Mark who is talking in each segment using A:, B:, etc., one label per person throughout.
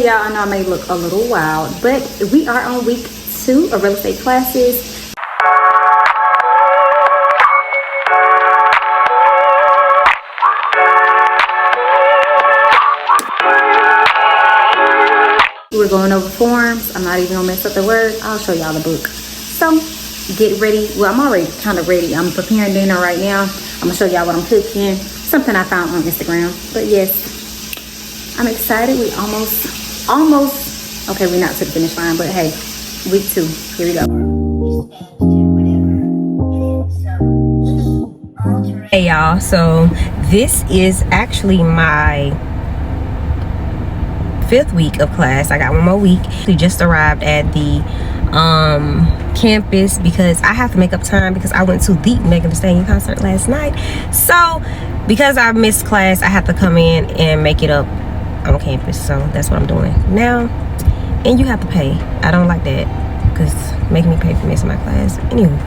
A: Y'all, I know I may look a little wild, but we are on week 2 of real estate classes. We're going over forms. I'm not even gonna mess up the word. I'll show y'all the book. So get ready. Well, I'm already kind of ready. I'm preparing dinner right now. I'm gonna show y'all what I'm cooking. Something I found on Instagram. But yes, I'm excited. We almost, okay, we're not to the finish line, but hey, week 2, here we go.
B: Hey y'all, so this is actually my 5th week of class. I got one more week. We just arrived at the campus because I have to make up time because I went to the Megan Thee Stallion concert last night. So because I missed class, I have to come in and make it up on campus. So that's what I'm doing now. And you have to pay. I don't like that because making me pay for missing my class. Anyway,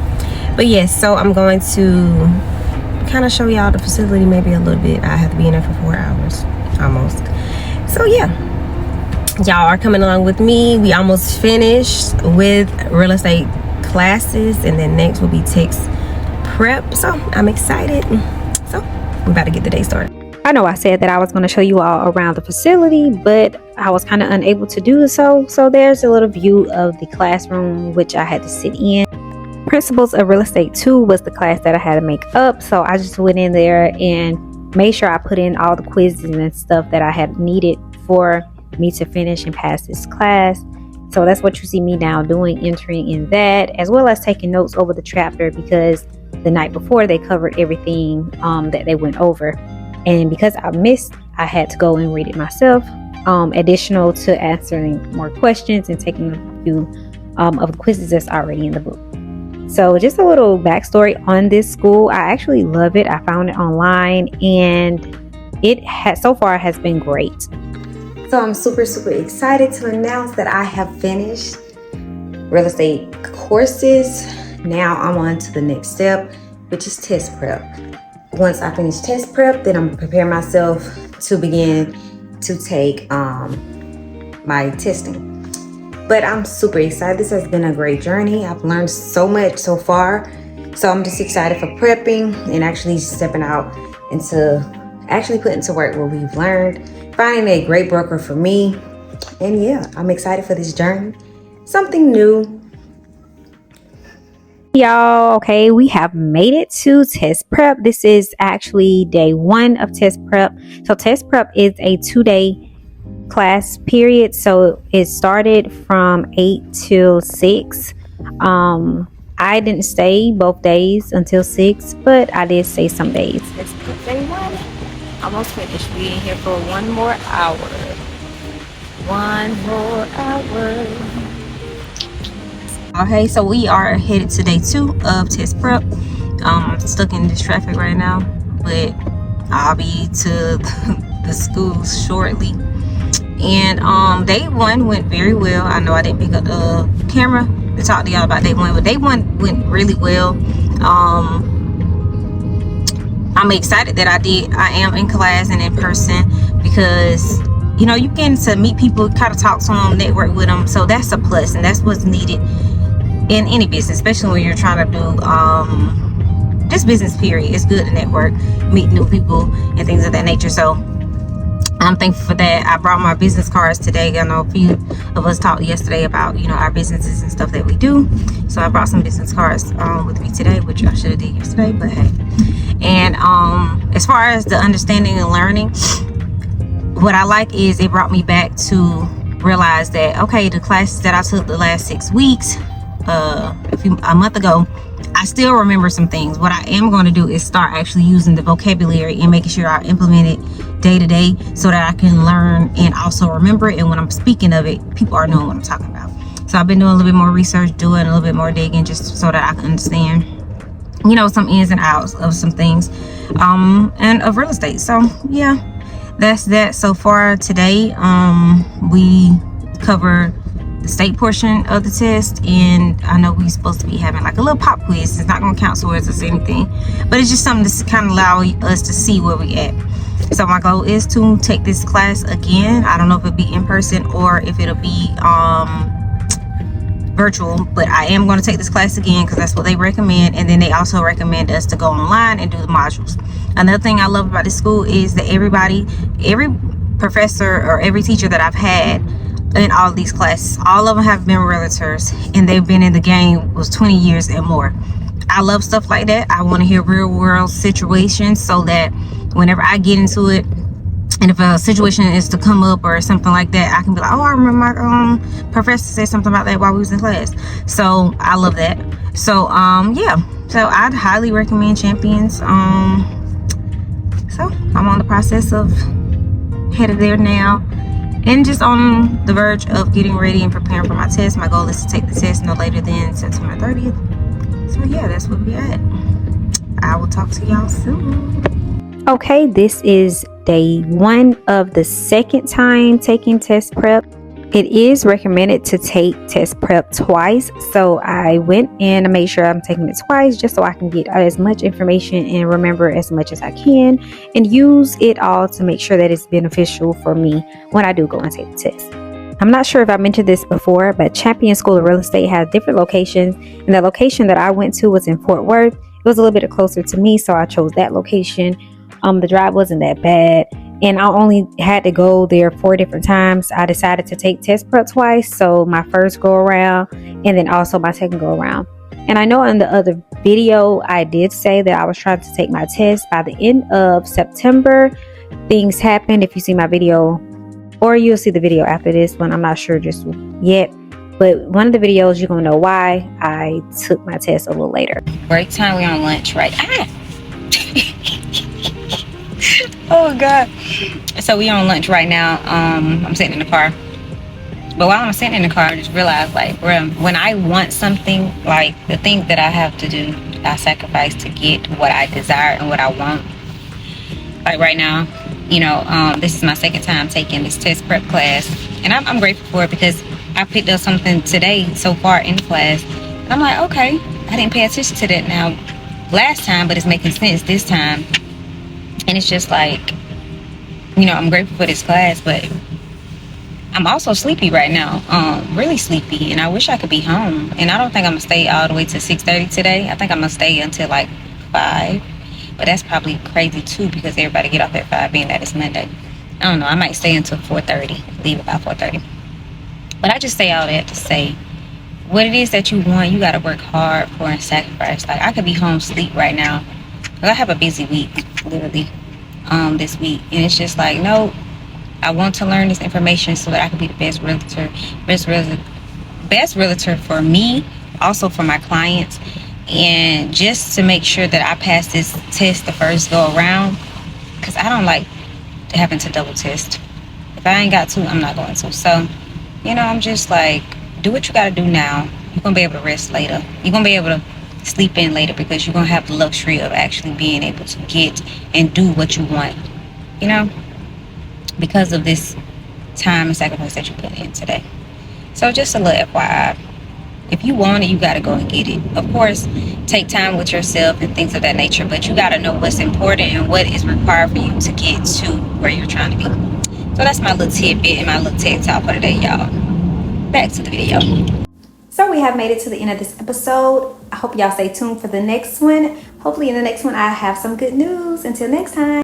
B: but yes, so I'm going to kind of show y'all the facility maybe a little bit. I have to be in there for 4 hours almost. So yeah, y'all are coming along with me. We almost finished with real estate classes, and then next will be text prep. So I'm excited. So we're about to get the day started.
A: I know I said that I was going to show you all around the facility, but I was kind of unable to do so. So there's a little view of the classroom, which I had to sit in. Principles of Real Estate 2 was the class that I had to make up. So I just went in there and made sure I put in all the quizzes and stuff that I had needed for me to finish and pass this class. So that's what you see me now doing, entering in that, as well as taking notes over the chapter, because the night before they covered everything that they went over. And because I missed, I had to go and read it myself, additional to answering more questions and taking a few of the quizzes that's already in the book. So just a little backstory on this school. I actually love it. I found it online, and it has so far has been great. So I'm super excited to announce that I have finished real estate courses. Now I'm on to the next step, which is test prep. Once I finish test prep, then I'm gonna prepare myself to begin to take my testing. But I'm super excited. This has been a great journey. I've learned so much so far. So I'm just excited for prepping and actually stepping out into actually putting to work what we've learned, finding a great broker for me. And yeah, I'm excited for this journey. Something new. Y'all, okay, we have made it to test prep. This is actually day 1 of test prep. So test prep is a 2-day class period. So it started from 8 till 6. I didn't stay both days until 6, but I did stay some days.
B: Let's put day 1. Almost finished. We in here for 1 more hour. 1 more hour. Okay, so we are headed to day 2 of test prep. I'm stuck in this traffic right now, but I'll be to the school shortly. And day 1 went very well. I know I didn't pick up the camera to talk to y'all about day 1, but day 1 went really well. I'm excited that I am in class and in person, because you know, you get to meet people, kind of talk to them, network with them. So that's a plus, and that's what's needed in any business, especially when you're trying to do just business period. It's good to network, meet new people and things of that nature. So I'm thankful for that. I brought my business cards today. I know a few of us talked yesterday about, you know, our businesses and stuff that we do. So I brought some business cards with me today, which I should have did yesterday, but hey. And as far as the understanding and learning, what I like is it brought me back to realize that, okay, the classes that I took the last 6 weeks, a month ago, I still remember some things. What I am going to do is start actually using the vocabulary and making sure I implement it day to day, so that I can learn and also remember it. And when I'm speaking of it, people are knowing what I'm talking about. So I've been doing a little bit more research, doing a little bit more digging, just so that I can understand, you know, some ins and outs of some things and of real estate. So yeah, that's that so far today. We covered the state portion of the test, and I know we're supposed to be having like a little pop quiz. It's not going to count towards us anything, but it's just something to kind of allow us to see where we at. So my goal is to take this class again. I don't know if it'll be in person or if it'll be virtual, but I am going to take this class again because that's what they recommend. And then they also recommend us to go online and do the modules. Another thing I love about this school is that every professor or every teacher that I've had in all these classes, all of them have been realtors, and they've been in the game was 20 years and more. I love stuff like that. I want to hear real world situations so that whenever I get into it, and if a situation is to come up or something like that, I can be like, oh, I remember my professor said something about that while we was in class. So I love that. So yeah, so I'd highly recommend Champions. So I'm on the process of headed there now, and just on the verge of getting ready and preparing for my test. My goal is to take the test no later than September 30th. So yeah, that's where we're at. I will talk to y'all soon.
A: Okay, this is day 1 of the second time taking test prep. It is recommended to take test prep twice, so I went and I made sure I'm taking it twice just so I can get as much information and remember as much as I can and use it all to make sure that it's beneficial for me when I do go and take the test. I'm not sure if I mentioned this before, but Champion School of Real Estate has different locations, and the location that I went to was in Fort Worth. It was a little bit closer to me, so I chose that location. The drive wasn't that bad, and I only had to go there 4 different times. I decided to take test prep twice, so my first go around and then also my second go around. And I know in the other video I did say that I was trying to take my test by the end of September. Things happened. If you see my video, or you'll see the video after this one, I'm not sure just yet, but one of the videos you're gonna know why I took my test a little later.
B: Break time, we on lunch, right? Oh god. So we on lunch right now. I'm sitting in the car, but while I'm sitting in the car, I just realized, like, when I want something, like the thing that I have to do, I sacrifice to get what I desire and what I want. Like right now, you know, this is my second time taking this test prep class, and I'm grateful for it because I picked up something today so far in class. And I'm like, okay, I didn't pay attention to that now last time, but it's making sense this time. And it's just like, you know, I'm grateful for this class, but I'm also sleepy right now, really sleepy, and I wish I could be home. And I don't think I'm gonna stay all the way to 6:30 today. I think I'm gonna stay until like 5, but that's probably crazy too because everybody get off at 5 being that it's Monday. I don't know, I might stay until 4:30, leave about 4:30. But I just say all that to say, what it is that you want, you gotta work hard for and sacrifice. Like, I could be home sleep right now because I have a busy week, literally, this week, and it's just like, no, I want to learn this information so that I can be the best realtor for me, also for my clients, and just to make sure that I pass this test the first go around, because I don't like having to double test. If I ain't got to, I'm not going to. So, you know, I'm just like, do what you got to do now. You're gonna be able to rest later. You're gonna be able to sleep in later because you're gonna have the luxury of actually being able to get and do what you want, you know, because of this time and sacrifice that you put in today. So just a little FYI, if you want it, you got to go and get it. Of course, take time with yourself and things of that nature, but you got to know what's important and what is required for you to get to where you're trying to be. So that's my little tidbit and my little TED Talk for today, y'all. Back to the video.
A: So we have made it to the end of this episode. I hope y'all stay tuned for the next one. Hopefully in the next one I have some good news. Until next time.